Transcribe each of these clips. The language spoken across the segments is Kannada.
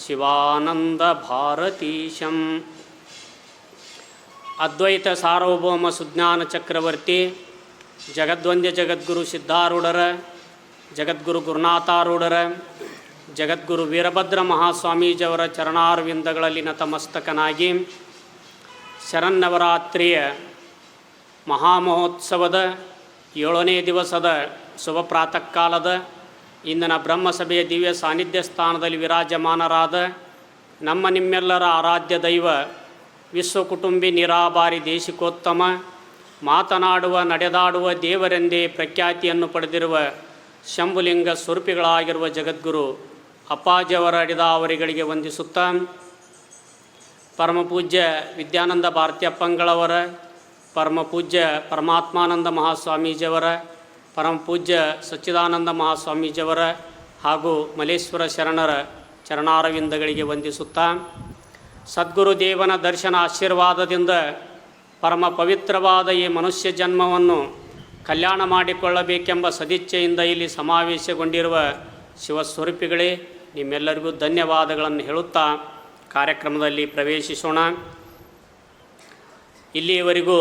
ಶಿವಾನಂದ ಭಾರತೀಶಂ. ಅದ್ವೈತ ಸಾರ್ವಭೌಮ ಸುಜ್ಞಾನ ಚಕ್ರವರ್ತಿ ಜಗದ್ವಂದ್ಯ ಜಗದ್ಗುರು ಸಿದ್ಧಾರೂಢರ, ಜಗದ್ಗುರು ಗುರುನಾಥಾರೂಢರ, ಜಗದ್ಗುರು ವೀರಭದ್ರ ಮಹಾಸ್ವಾಮೀಜಿಯವರ ಚರಣಾರವಿಂದಗಳಲ್ಲಿ ನತಮಸ್ತಕನಾಗಿ ಶರನ್ನವರಾತ್ರಿಯ ಮಹಾಮಹೋತ್ಸವದ 7ನೇ ದಿವಸದ ಶುಭ ಪ್ರಾತಃ ಕಾಲದ ಇಂದಿನ ಬ್ರಹ್ಮಸಭೆಯ ದಿವ್ಯ ಸಾನ್ನಿಧ್ಯ ಸ್ಥಾನದಲ್ಲಿ ವಿರಾಜಮಾನರಾದ ನಮ್ಮ ನಿಮ್ಮೆಲ್ಲರ ಆರಾಧ್ಯ ದೈವ ವಿಶ್ವಕುಟುಂಬಿ ನಿರಾಭಾರಿ ದೇಶಿಕೋತ್ತಮ ಮಾತನಾಡುವ ನಡೆದಾಡುವ ದೇವರೆಂದೇ ಪ್ರಖ್ಯಾತಿಯನ್ನು ಪಡೆದಿರುವ ಶಂಭುಲಿಂಗ ಸ್ವರೂಪಿಗಳಾಗಿರುವ ಜಗದ್ಗುರು ಅಪ್ಪಾಜಿಯವರ ಅಡಿದಾವರಿಗಳಿಗೆ ವಂದಿಸುತ್ತಾ, ಪರಮಪೂಜ್ಯ ವಿದ್ಯಾನಂದ ಭಾರತಿ ಅಪ್ಪಂಗಳವರ, ಪರಮಪೂಜ್ಯ ಪರಮಾತ್ಮಾನಂದ ಮಹಾಸ್ವಾಮೀಜಿಯವರ, ಪರಮಪೂಜ್ಯ ಸಚ್ಚಿದಾನಂದ ಮಹಾಸ್ವಾಮೀಜಿಯವರ ಹಾಗೂ ಮಲೇಶ್ವರ ಶರಣರ ಚರಣಾರವಿಂದಗಳಿಗೆ ವಂದಿಸುತ್ತಾ, ಸದ್ಗುರುದೇವನ ದರ್ಶನ ಆಶೀರ್ವಾದದಿಂದ ಪರಮ ಪವಿತ್ರವಾದ ಈ ಮನುಷ್ಯ ಜನ್ಮವನ್ನು ಕಲ್ಯಾಣ ಮಾಡಿಕೊಳ್ಳಬೇಕೆಂಬ ಸದಿಚ್ಛೆಯಿಂದ ಇಲ್ಲಿ ಸಮಾವೇಶಗೊಂಡಿರುವ ಶಿವಸ್ವರೂಪಿಗಳೇ, ನಿಮ್ಮೆಲ್ಲರಿಗೂ ಧನ್ಯವಾದಗಳನ್ನು ಹೇಳುತ್ತಾ ಕಾರ್ಯಕ್ರಮದಲ್ಲಿ ಪ್ರವೇಶಿಸೋಣ. ಇಲ್ಲಿಯವರೆಗೂ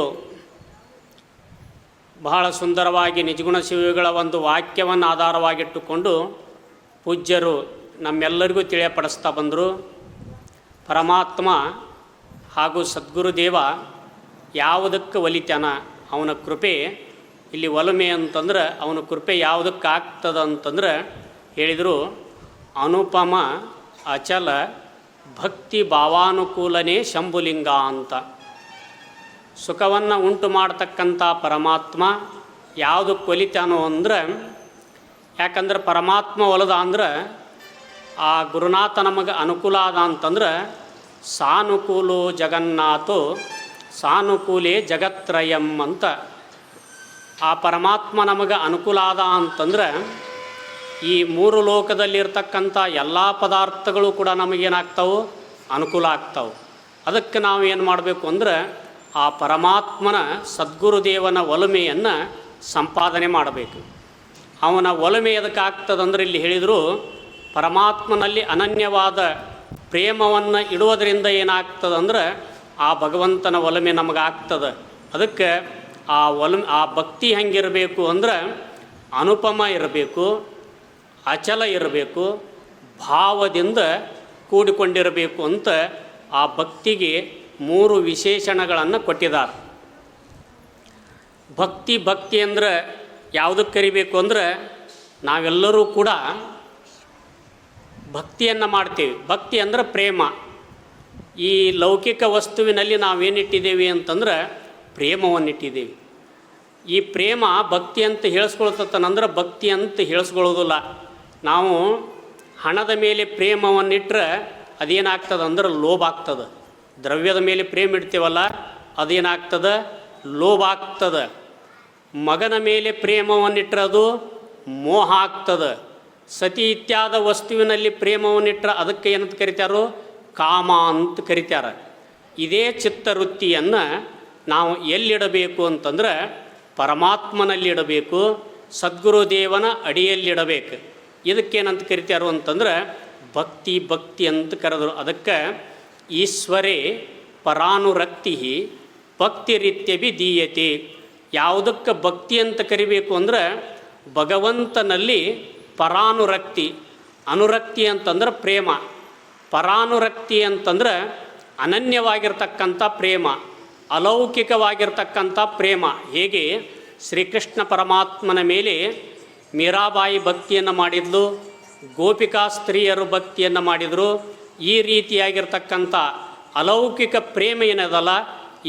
ಬಹಳ ಸುಂದರವಾಗಿ ನಿಜಗುಣ ಶಿವಗಳ ಒಂದು ವಾಕ್ಯವನ್ನು ಆಧಾರವಾಗಿಟ್ಟುಕೊಂಡು ಪೂಜ್ಯರು ನಮ್ಮೆಲ್ಲರಿಗೂ ತಿಳಿಯಪಡಿಸ್ತಾ ಬಂದರು. ಪರಮಾತ್ಮ ಹಾಗೂ ಸದ್ಗುರುದೇವ ಯಾವುದಕ್ಕೆ ಒಲಿತಾನ, ಅವನ ಕೃಪೆ ಇಲ್ಲಿ ಒಲಮೆ ಅಂತಂದ್ರೆ ಅವನ ಕೃಪೆ ಯಾವುದಕ್ಕೆ ಆಗ್ತದ ಅಂತಂದ್ರೆ ಹೇಳಿದರು, ಅನುಪಮ ಅಚಲ ಭಕ್ತಿ ಭಾವಾನುಕೂಲನೇ ಶಂಭುಲಿಂಗ ಅಂತ. ಸುಖವನ್ನು ಉಂಟು ಮಾಡ್ತಕ್ಕಂಥ ಪರಮಾತ್ಮ ಯಾವುದಕ್ಕೆ ಒಲಿತಾನೋ ಅಂದ್ರೆ, ಯಾಕಂದ್ರೆ ಪರಮಾತ್ಮ ಒಲದ ಅಂದ್ರೆ ಆ ಗುರುನಾಥ ನಮಗೆ ಅನುಕೂಲ ಆದ ಅಂತಂದ್ರೆ ಸಾನುಕೂಲೋ ಜಗನ್ನಾಥೋ ಸಾನುಕೂಲೇ ಜಗತ್ರಯಂ ಅಂತ. ಆ ಪರಮಾತ್ಮ ನಮಗೆ ಅನುಕೂಲ ಆದ ಅಂತಂದ್ರೆ ಈ ಮೂರು ಲೋಕದಲ್ಲಿರ್ತಕ್ಕಂಥ ಎಲ್ಲ ಪದಾರ್ಥಗಳು ಕೂಡ ನಮಗೇನಾಗ್ತಾವೆ, ಅನುಕೂಲ ಆಗ್ತಾವೆ. ಅದಕ್ಕೆ ನಾವು ಏನು ಮಾಡಬೇಕು ಅಂದ್ರೆ ಆ ಪರಮಾತ್ಮನ ಸದ್ಗುರುದೇವನ ಒಲಮೆಯನ್ನು ಸಂಪಾದನೆ ಮಾಡಬೇಕು. ಅವನ ಒಲಮೆ ಎದಕ್ಕೆ ಆಗ್ತದಂದ್ರೆ ಇಲ್ಲಿ ಹೇಳಿದರು, ಪರಮಾತ್ಮನಲ್ಲಿ ಅನನ್ಯವಾದ ಪ್ರೇಮವನ್ನು ಇಡುವುದರಿಂದ ಏನಾಗ್ತದಂದ್ರೆ ಆ ಭಗವಂತನ ಒಲಮೆ ನಮಗಾಗ್ತದೆ. ಅದಕ್ಕೆ ಆ ಭಕ್ತಿ ಹೆಂಗಿರಬೇಕು ಅಂದ್ರೆ ಅನುಪಮ ಇರಬೇಕು, ಅಚಲ ಇರಬೇಕು, ಭಾವದಿಂದ ಕೂಡಿಕೊಂಡಿರಬೇಕು ಅಂತ ಆ ಭಕ್ತಿಗೆ 3 ವಿಶೇಷಣಗಳನ್ನು ಕೊಟ್ಟಿದ್ದಾರೆ. ಭಕ್ತಿ ಅಂದ್ರೆ ಯಾವುದಕ್ಕೆ ಕರಿಬೇಕು ಅಂದ್ರೆ ನಾವೆಲ್ಲರೂ ಕೂಡ ಭಕ್ತಿಯನ್ನು ಮಾಡ್ತೀವಿ. ಭಕ್ತಿ ಅಂದ್ರೆ ಪ್ರೇಮ. ಈ ಲೌಕಿಕ ವಸ್ತುವಿನಲ್ಲಿ ನಾವೇನಿಟ್ಟಿದ್ದೇವೆ ಅಂತಂದ್ರೆ ಪ್ರೇಮವನ್ನಿಟ್ಟಿದ್ದೇವೆ. ಈ ಪ್ರೇಮ ಭಕ್ತಿ ಅಂತ ಹೇಳಿಸ್ಕೊಳ್ತತ್ತನಂದ್ರೆ ಭಕ್ತಿ ಅಂತ ಹೇಳಿಸ್ಕೊಳ್ಳೋದಿಲ್ಲ. ನಾವು ಹಣದ ಮೇಲೆ ಪ್ರೇಮವನ್ನಿಟ್ರೆ ಅದೇನಾಗ್ತದೆ ಅಂದ್ರೆ ಲೋಭ ಆಗ್ತದೆ. ದ್ರವ್ಯದ ಮೇಲೆ ಪ್ರೇಮ ಇಡ್ತೀವಲ್ಲ ಅದೇನಾಗ್ತದೆ, ಲೋಭ ಆಗ್ತದೆ. ಮಗನ ಮೇಲೆ ಪ್ರೇಮವನ್ನಿಟ್ರೆ ಅದು ಮೋಹ ಆಗ್ತದೆ. ಸತಿ ಇತ್ಯಾದ ವಸ್ತುವಿನಲ್ಲಿ ಪ್ರೇಮವನ್ನಿಟ್ರೆ ಅದಕ್ಕೆ ಏನಂತ ಕರಿತಾರೋ, ಕಾಮ ಅಂತ ಕರಿತಾರೆ. ಇದೇ ಚಿತ್ತವೃತ್ತಿಯನ್ನು ನಾವು ಎಲ್ಲಿಡಬೇಕು ಅಂತಂದ್ರೆ ಪರಮಾತ್ಮನಲ್ಲಿಡಬೇಕು, ಸದ್ಗುರುದೇವನ ಅಡಿಯಲ್ಲಿಡಬೇಕು. ಇದಕ್ಕೇನಂತ ಕರಿತಾರೋ ಅಂತಂದ್ರೆ ಭಕ್ತಿ ಅಂತ ಕರೆದರು. ಅದಕ್ಕೆ ಈಶ್ವರೇ ಪರಾನುರಕ್ತಿ ಭಕ್ತಿರಿತ್ಯಭಿ ದೀಯತೆ. ಯಾವುದಕ್ಕೆ ಭಕ್ತಿ ಅಂತ ಕರಿಬೇಕು ಅಂದ್ರೆ ಭಗವಂತನಲ್ಲಿ ಪರಾನುರಕ್ತಿ. ಅನುರಕ್ತಿ ಅಂತಂದ್ರೆ ಪ್ರೇಮ, ಪರಾನುರಕ್ತಿ ಅಂತಂದ್ರೆ ಅನನ್ಯವಾಗಿರ್ತಕ್ಕಂಥ ಪ್ರೇಮ, ಅಲೌಕಿಕವಾಗಿರ್ತಕ್ಕಂಥ ಪ್ರೇಮ. ಹೇಗೆ ಶ್ರೀಕೃಷ್ಣ ಪರಮಾತ್ಮನ ಮೇಲೆ ಮೀರಾಬಾಯಿ ಭಕ್ತಿಯನ್ನು ಮಾಡಿದ್ಲು, ಗೋಪಿಕಾ ಸ್ತ್ರೀಯರು ಭಕ್ತಿಯನ್ನು ಮಾಡಿದರು. ಈ ರೀತಿಯಾಗಿರ್ತಕ್ಕಂಥ ಅಲೌಕಿಕ ಪ್ರೇಮ ಏನದಲ್ಲ,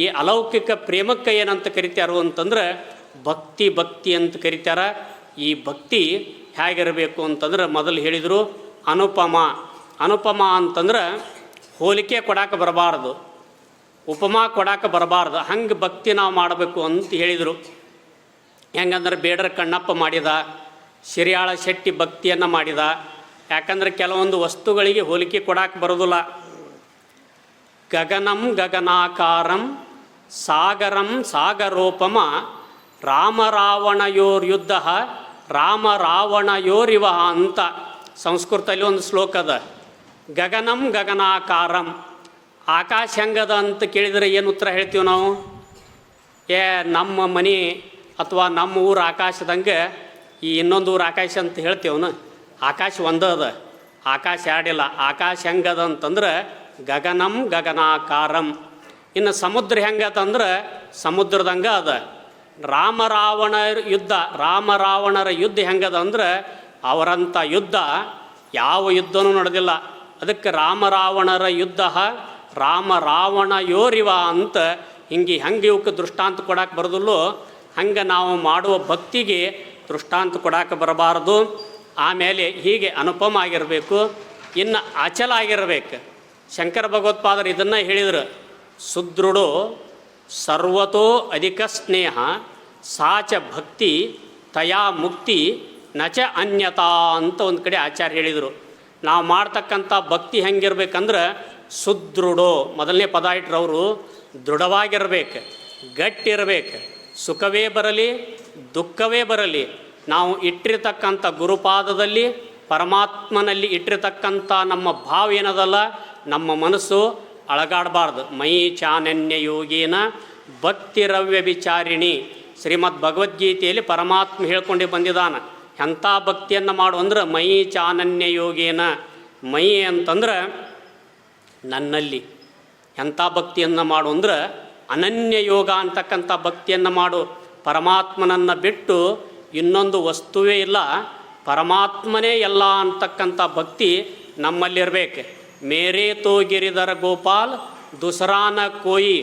ಈ ಅಲೌಕಿಕ ಪ್ರೇಮಕ್ಕೆ ಏನಂತ ಕರಿತಾರೋ ಅಂತಂದ್ರೆ ಭಕ್ತಿ ಅಂತ ಕರಿತಾರೆ. ಈ ಭಕ್ತಿ ಹೇಗಿರಬೇಕು ಅಂತಂದ್ರೆ ಮೊದಲು ಹೇಳಿದರು ಅನುಪಮ ಅಂತಂದ್ರೆ ಹೋಲಿಕೆ ಕೊಡಾಕೆ ಬರಬಾರ್ದು, ಉಪಮಾ ಕೊಡಾಕೆ ಬರಬಾರ್ದು. ಹಂಗೆ ಭಕ್ತಿ ನಾವು ಮಾಡಬೇಕು ಅಂತ ಹೇಳಿದರು. ಹೆಂಗಂದ್ರೆ ಬೇಡರ ಕಣ್ಣಪ್ಪ ಮಾಡಿದ, ಶಿರ್ಯಾಳ ಶೆಟ್ಟಿ ಭಕ್ತಿಯನ್ನು ಮಾಡಿದ. ಯಾಕಂದರೆ ಕೆಲವೊಂದು ವಸ್ತುಗಳಿಗೆ ಹೋಲಿಕೆ ಕೊಡಾಕೆ ಬರೋದಿಲ್ಲ. ಗಗನಂ ಗಗನಾಕಾರಂ ಸಾಗರಂ ಸಾಗರೋಪಮ ರಾಮರಾವಣಯೋರ್ಯುದ್ಧ ರಾಮರಾವಣಯೋರಿವ ಅಂತ ಸಂಸ್ಕೃತದಲ್ಲಿ ಒಂದು ಶ್ಲೋಕ ಅದ. ಗಗನಂ ಗಗನಾಕಾರಂ. ಆಕಾಶ ಹೆಂಗದ ಅಂತ ಕೇಳಿದರೆ ಏನು ಉತ್ತರ ಹೇಳ್ತೀವಿ ನಾವು? ನಮ್ಮ ಮನೆ ಅಥವಾ ನಮ್ಮ ಊರು ಆಕಾಶದಂಗೆ ಈ ಇನ್ನೊಂದು ಊರು ಆಕಾಶ ಅಂತ ಹೇಳ್ತೀವನು. ಆಕಾಶ ಒಂದೇ ಅದ, ಆಕಾಶ ಎರಡಿಲ್ಲ. ಆಕಾಶ ಹೆಂಗದ ಅಂತಂದ್ರೆ ಗಗನಂ ಗಗನಾಕಾರಂ. ಇನ್ನು ಸಮುದ್ರ ಹೆಂಗತಂದ್ರೆ ಸಮುದ್ರದಂಗೆ ಅದ. ರಾಮ ರಾವಣರ ಯುದ್ಧ ಹೆಂಗದ ಅಂದ್ರೆ ಅವರಂಥ ಯುದ್ಧ ಯಾವ ಯುದ್ಧನೂ ನಡೆದಿಲ್ಲ. ಅದಕ್ಕೆ ರಾಮರಾವಣರ ಯುದ್ಧ ರಾಮ ರಾವಣ ಯೋರಿವ ಅಂತ ಹೆಂಗೆ ಇವಕ್ಕೆ ದೃಷ್ಟಾಂತ ಕೊಡಕ್ಕೆ ಬರೋದಿಲ್ಲೋ ಹಂಗೆ ನಾವು ಮಾಡುವ ಭಕ್ತಿಗೆ ದೃಷ್ಟಾಂತ ಕೊಡಕ್ಕೆ ಬರಬಾರ್ದು. ಆಮೇಲೆ ಹೀಗೆ ಅನುಪಮ ಆಗಿರಬೇಕು, ಇನ್ನು ಅಚಲ ಆಗಿರಬೇಕು. ಶಂಕರ ಭಗವತ್ಪಾದರು ಇದನ್ನು ಹೇಳಿದರು, ಸುದೃಢೋ ಸರ್ವತೋ ಅಧಿಕ ಸ್ನೇಹ ಸಾಚ ಭಕ್ತಿ ತಯಾ ಮುಕ್ತಿ ನಚ ಅನ್ಯತಾ ಅಂತ ಒಂದು ಕಡೆ ಆಚಾರ್ಯ ಹೇಳಿದರು. ನಾವು ಮಾಡ್ತಕ್ಕಂಥ ಭಕ್ತಿ ಹೆಂಗಿರ್ಬೇಕಂದ್ರೆ ಸುದೃಢೋ, ಮೊದಲನೇ ಪದ ಇಟ್ಟರವರು ದೃಢವಾಗಿರ್ಬೇಕು, ಗಟ್ಟಿರಬೇಕು. ಸುಖವೇ ಬರಲಿ ದುಃಖವೇ ಬರಲಿ ನಾವು ಇಟ್ಟಿರ್ತಕ್ಕಂಥ ಗುರುಪಾದದಲ್ಲಿ ಪರಮಾತ್ಮನಲ್ಲಿ ಇಟ್ಟಿರ್ತಕ್ಕಂಥ ನಮ್ಮ ಭಾವ ಏನದಲ್ಲ, ನಮ್ಮ ಮನಸ್ಸು ಅಳಗಾಡಬಾರ್ದು. ಮೈ ಚಾನನ್ಯ ಯೋಗೇನ ಭಕ್ತಿರವ್ಯ ವಿಚಾರಿಣಿ. ಶ್ರೀಮದ್ ಭಗವದ್ಗೀತೆಯಲ್ಲಿ ಪರಮಾತ್ಮ ಹೇಳ್ಕೊಂಡು ಬಂದಿದ್ದಾನೆ. ಎಂಥ ಭಕ್ತಿಯನ್ನು ಮಾಡು ಅಂದ್ರೆ ಮೈ ಚಾನನ್ಯ ಯೋಗೇನ. ಮೈ ಅಂತಂದ್ರೆ ನನ್ನಲ್ಲಿ. ಎಂಥ ಭಕ್ತಿಯನ್ನು ಮಾಡು ಅಂದ್ರೆ ಅನನ್ಯ ಯೋಗ ಅಂತಕ್ಕಂಥ ಭಕ್ತಿಯನ್ನು ಮಾಡು. ಪರಮಾತ್ಮನನ್ನು ಬಿಟ್ಟು ಇನ್ನೊಂದು ವಸ್ತುವೇ ಇಲ್ಲ, ಪರಮಾತ್ಮನೇ ಎಲ್ಲ ಅಂತಕ್ಕಂಥ ಭಕ್ತಿ ನಮ್ಮಲ್ಲಿರಬೇಕು. ಮೇರೇ ತೋ ಗಿರಿಧರ ಗೋಪಾಲ್ ದುಸರಾನ ಕೋಯಿ.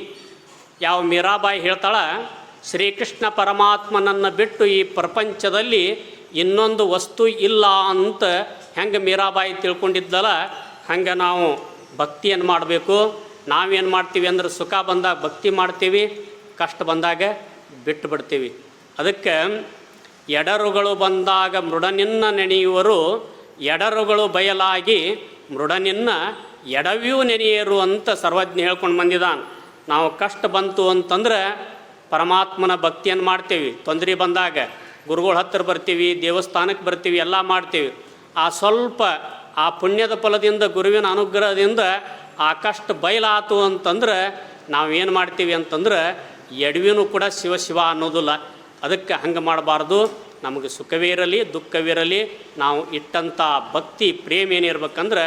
ಯಾವ ಮೀರಾಬಾಯಿ ಹೇಳ್ತಾಳೆ, ಶ್ರೀಕೃಷ್ಣ ಪರಮಾತ್ಮನನ್ನು ಬಿಟ್ಟು ಈ ಪ್ರಪಂಚದಲ್ಲಿ ಇನ್ನೊಂದು ವಸ್ತು ಇಲ್ಲ ಅಂತ ಹೆಂಗೆ ಮೀರಾಬಾಯಿ ತಿಳ್ಕೊಂಡಿದ್ದಲ್ಲ, ಹಂಗೆ ನಾವು ಭಕ್ತಿಯನ್ನು ಮಾಡಬೇಕು. ನಾವೇನು ಮಾಡ್ತೀವಿ ಅಂದ್ರೆ ಸುಖ ಬಂದಾಗ ಭಕ್ತಿ ಮಾಡ್ತೀವಿ, ಕಷ್ಟ ಬಂದಾಗ ಬಿಟ್ಟು ಬಿಡ್ತೀವಿ. ಅದಕ್ಕೆ ಎಡರುಗಳು ಬಂದಾಗ ಮೃಡನಿನ್ನ ನೆನೆಯುವರು, ಎಡರುಗಳು ಬಯಲಾಗಿ ಮೃಡನಿನ್ನ ಎಡವಿಯೂ ನೆನೆಯರು ಅಂತ ಸರ್ವಜ್ಞ ಹೇಳ್ಕೊಂಡು ಬಂದಿದ್ದಾನೆ. ನಾವು ಕಷ್ಟ ಬಂತು ಅಂತಂದ್ರೆ ಪರಮಾತ್ಮನ ಭಕ್ತಿಯನ್ನು ಮಾಡ್ತೀವಿ. ತೊಂದರೆ ಬಂದಾಗ ಗುರುಗಳ ಹತ್ತಿರ ಬರ್ತೀವಿ, ದೇವಸ್ಥಾನಕ್ಕೆ ಬರ್ತೀವಿ, ಎಲ್ಲ ಮಾಡ್ತೀವಿ. ಆ ಸ್ವಲ್ಪ ಆ ಪುಣ್ಯದ ಫಲದಿಂದ ಗುರುವಿನ ಅನುಗ್ರಹದಿಂದ ಆ ಕಷ್ಟ ಬಯಲಾತು ಅಂತಂದ್ರೆ ನಾವೇನು ಮಾಡ್ತೀವಿ ಅಂತಂದ್ರೆ ಎಡವಿನೂ ಕೂಡ ಶಿವ ಶಿವ ಅನ್ನೋದಿಲ್ಲ. ಅದಕ್ಕೆ ಹಂಗೆ ಮಾಡಬಾರ್ದು. ನಮಗೆ ಸುಖವೇ ಇರಲಿ ದುಃಖವಿರಲಿ ನಾವು ಇಟ್ಟಂಥ ಭಕ್ತಿ ಪ್ರೇಮ ಏನಿರ್ಬೇಕಂದ್ರೆ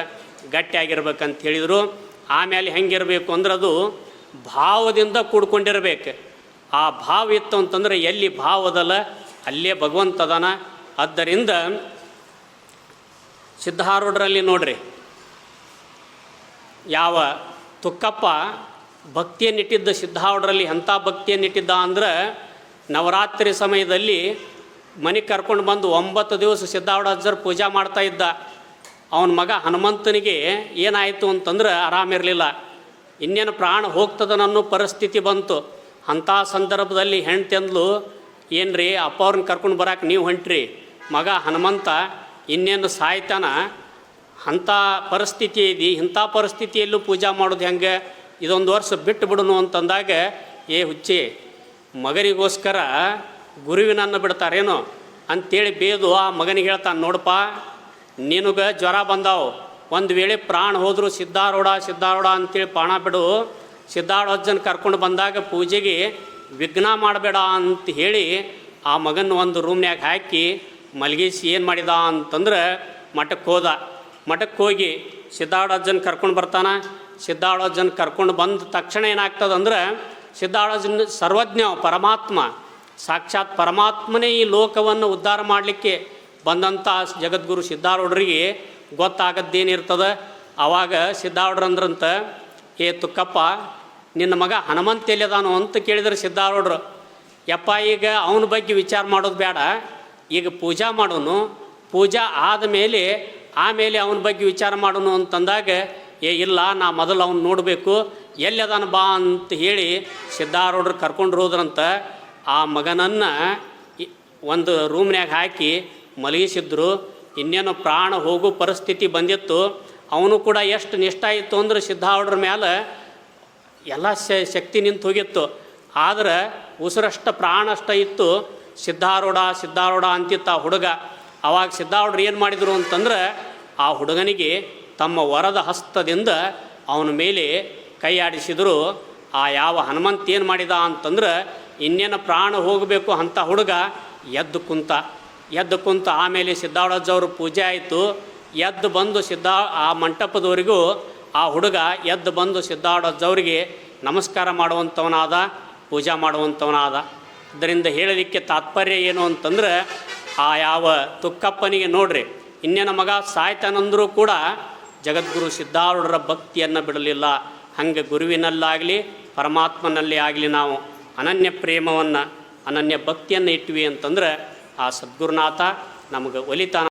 ಗಟ್ಟಿಯಾಗಿರ್ಬೇಕಂತ ಹೇಳಿದರು. ಆಮೇಲೆ ಹೆಂಗಿರಬೇಕು ಅಂದ್ರೆ ಅದು ಭಾವದಿಂದ ಕೂಡ್ಕೊಂಡಿರ್ಬೇಕು. ಆ ಭಾವ ಇತ್ತು ಅಂತಂದ್ರೆ ಎಲ್ಲಿ ಭಾವದಲ್ಲ ಅಲ್ಲೇ ಭಗವಂತದನ. ಆದ್ದರಿಂದ ಸಿದ್ಧಾರೂಢರಲ್ಲಿ ನೋಡ್ರಿ, ಯಾವ ತುಕ್ಕಪ್ಪ ಭಕ್ತಿಯನ್ನಿಟ್ಟಿದ್ದ ಸಿದ್ಧಾರೂಢರಲ್ಲಿ ಎಂಥ ಭಕ್ತಿಯನ್ನಿಟ್ಟಿದ್ದ ಅಂದ್ರೆ ನವರಾತ್ರಿ ಸಮಯದಲ್ಲಿ ಮನೆಗೆ ಕರ್ಕೊಂಡು ಬಂದು 9 ದಿವಸ ಸಿದ್ಧಾರೂಢ ಅಜ್ಜರು ಪೂಜಾ ಮಾಡ್ತಾಯಿದ್ದ. ಅವನ ಮಗ ಹನುಮಂತನಿಗೆ ಏನಾಯಿತು ಅಂತಂದ್ರೆ ಆರಾಮಿರಲಿಲ್ಲ, ಇನ್ನೇನು ಪ್ರಾಣ ಹೋಗ್ತದನನ್ನೋ ಪರಿಸ್ಥಿತಿ ಬಂತು. ಅಂಥ ಸಂದರ್ಭದಲ್ಲಿ ಹೆಣ್ತಿ ಅಂದ್ಲು, ಏನು ರೀ ಅಪ್ಪ ಅವ್ರನ್ನ ಕರ್ಕೊಂಡು ಬರಕ್ಕೆ ನೀವು ಹೊಂಟ್ರಿ, ಮಗ ಹನುಮಂತ ಇನ್ನೇನು ಸಾಯ್ತಾನ, ಅಂಥ ಪರಿಸ್ಥಿತಿ ಇದೆ, ಇಂಥ ಪರಿಸ್ಥಿತಿಯಲ್ಲೂ ಪೂಜಾ ಮಾಡೋದು ಹೆಂಗೆ, ಇದೊಂದು ವರ್ಷ ಬಿಟ್ಟು ಬಿಡೋನು ಅಂತಂದಾಗ, ಏ ಹುಚ್ಚಿ ಮಗನಿಗೋಸ್ಕರ ಗುರುವಿನನ್ನು ಬಿಡ್ತಾರೇನೋ ಅಂಥೇಳಿ ಬೇದು ಆ ಮಗನಿಗೆ ಹೇಳ್ತಾನೆ, ನೋಡಪ್ಪ ನಿನಗೆ ಜ್ವರ ಬಂದಾವು, ಒಂದು ವೇಳೆ ಪ್ರಾಣ ಹೋದರೂ ಸಿದ್ಧಾರೂಢ ಸಿದ್ಧಾರೂಢ ಅಂತೇಳಿ ಪ್ರಾಣ ಬಿಡು, ಸಿದ್ಧಾರೂಢ ಅಜ್ಜನ ಕರ್ಕೊಂಡು ಬಂದಾಗ ಪೂಜೆಗೆ ವಿಘ್ನ ಮಾಡಬೇಡ ಅಂತ ಹೇಳಿ ಆ ಮಗನ ಒಂದು ರೂಮ್ನ್ಯಾಗ ಹಾಕಿ ಮಲಗಿಸಿ ಏನು ಮಾಡಿದ ಅಂತಂದ್ರೆ ಮಠಕ್ಕೆ ಹೋದ. ಮಠಕ್ಕೆ ಹೋಗಿ ಸಿದ್ಧಾರೂಢ ಅಜ್ಜನ ಕರ್ಕೊಂಡು ಬರ್ತಾನೆ. ಸಿದ್ಧಾರೂಢ ಅಜ್ಜನ ಕರ್ಕೊಂಡು ಬಂದ ತಕ್ಷಣ ಏನಾಗ್ತದಂದ್ರೆ ಸಿದ್ಧಾರೂಢ ಅಜ್ಜನ ಸರ್ವಜ್ಞ ಪರಮಾತ್ಮ, ಸಾಕ್ಷಾತ್ ಪರಮಾತ್ಮನೇ ಈ ಲೋಕವನ್ನು ಉದ್ಧಾರ ಮಾಡಲಿಕ್ಕೆ ಬಂದಂಥ ಜಗದ್ಗುರು ಸಿದ್ಧಾರೂಢರಿಗೆ ಗೊತ್ತಾಗದ್ದೇನಿರ್ತದೆ. ಆವಾಗ ಸಿದ್ಧಾರೂಢರಂದ್ರಂತ, ಏ ತುಕ್ಕಪ್ಪ ನಿನ್ನ ಮಗ ಹನುಮಂತ ಎಲ್ಲಿದಾನು ಅಂತ ಕೇಳಿದ್ರೆ ಸಿದ್ಧಾರೂಢರು, ಯಪ್ಪ ಈಗ ಅವನ ಬಗ್ಗೆ ವಿಚಾರ ಮಾಡೋದು ಬೇಡ, ಈಗ ಪೂಜಾ ಮಾಡೋನು, ಪೂಜಾ ಆದಮೇಲೆ ಆಮೇಲೆ ಅವನ ಬಗ್ಗೆ ವಿಚಾರ ಮಾಡೋನು ಅಂತಂದಾಗ, ಏ ಇಲ್ಲ ನಾ ಮೊದಲು ಅವ್ನು ನೋಡಬೇಕು, ಎಲ್ಲಿದಾನ ಬಾ ಅಂತ ಹೇಳಿ ಸಿದ್ಧಾರೂಢರು ಕರ್ಕೊಂಡು ಹೋದ್ರಂತ. ಆ ಮಗನನ್ನು ಒಂದು ರೂಮ್ನ್ಯಾಗ ಹಾಕಿ ಮಲಗಿಸಿದ್ರು. ಇನ್ನೇನು ಪ್ರಾಣ ಹೋಗೋ ಪರಿಸ್ಥಿತಿ ಬಂದಿತ್ತು. ಅವನು ಕೂಡ ಎಷ್ಟು ನಿಷ್ಠ ಇತ್ತು ಅಂದ್ರೆ ಸಿದ್ಧಾರೂಢರ ಮೇಲೆ ಎಲ್ಲ ಶಕ್ತಿ ನಿಂತು ಹೋಗಿತ್ತು. ಆದರೆ ಉಸಿರಷ್ಟ ಪ್ರಾಣ ಅಷ್ಟ ಇತ್ತು. ಸಿದ್ಧಾರೂಢ ಸಿದ್ಧಾರೂಢ ಅಂತಿತ್ತು ಆ ಹುಡುಗ. ಆವಾಗ ಸಿದ್ಧಾರೂಢರು ಏನು ಮಾಡಿದರು ಅಂತಂದ್ರೆ ಆ ಹುಡುಗನಿಗೆ ತಮ್ಮ ವರದ ಹಸ್ತದಿಂದ ಅವನ ಮೇಲೆ ಕೈ ಆಡಿಸಿದರು. ಆ ಯಾವ ಹನುಮಂತ ಏನು ಮಾಡಿದ ಅಂತಂದ್ರೆ, ಇನ್ನೇನು ಪ್ರಾಣ ಹೋಗಬೇಕು ಅಂಥ ಹುಡುಗ ಎದ್ದು ಕುಂತ ಆಮೇಲೆ ಸಿದ್ಧಾವಳಜ್ಜವ್ರ ಪೂಜೆ ಆಯಿತು. ಎದ್ದು ಬಂದು ಆ ಮಂಟಪದವರೆಗೂ ಆ ಹುಡುಗ ಎದ್ದು ಬಂದು ಸಿದ್ಧಾವಳಜ್ಜವ್ರಿಗೆ ನಮಸ್ಕಾರ ಮಾಡುವಂಥವನಾದ, ಪೂಜಾ ಮಾಡುವಂಥವನಾದ. ಇದರಿಂದ ಹೇಳಲಿಕ್ಕೆ ತಾತ್ಪರ್ಯ ಏನು ಅಂತಂದ್ರೆ, ಆ ಯಾವ ತುಕ್ಕಪ್ಪನಿಗೆ ನೋಡ್ರಿ, ಇನ್ನೇನ ಮಗ ಸಾಯ್ತಾನಂದರೂ ಕೂಡ ಜಗದ್ಗುರು ಸಿದ್ಧಾರೂಢರ ಭಕ್ತಿಯನ್ನು ಬಿಡಲಿಲ್ಲ. ಹಂಗೆ ಗುರುವಿನಲ್ಲಾಗಲಿ ಪರಮಾತ್ಮನಲ್ಲಿ ಆಗಲಿ ನಾವು ಅನನ್ಯ ಪ್ರೇಮವನ್ನು, ಅನನ್ಯ ಭಕ್ತಿಯನ್ನು ಇಟ್ವಿ ಅಂತಂದ್ರೆ ಆ ಸದ್ಗುರುನಾಥ ನಮಗೆ ಒಲಿತಾನ.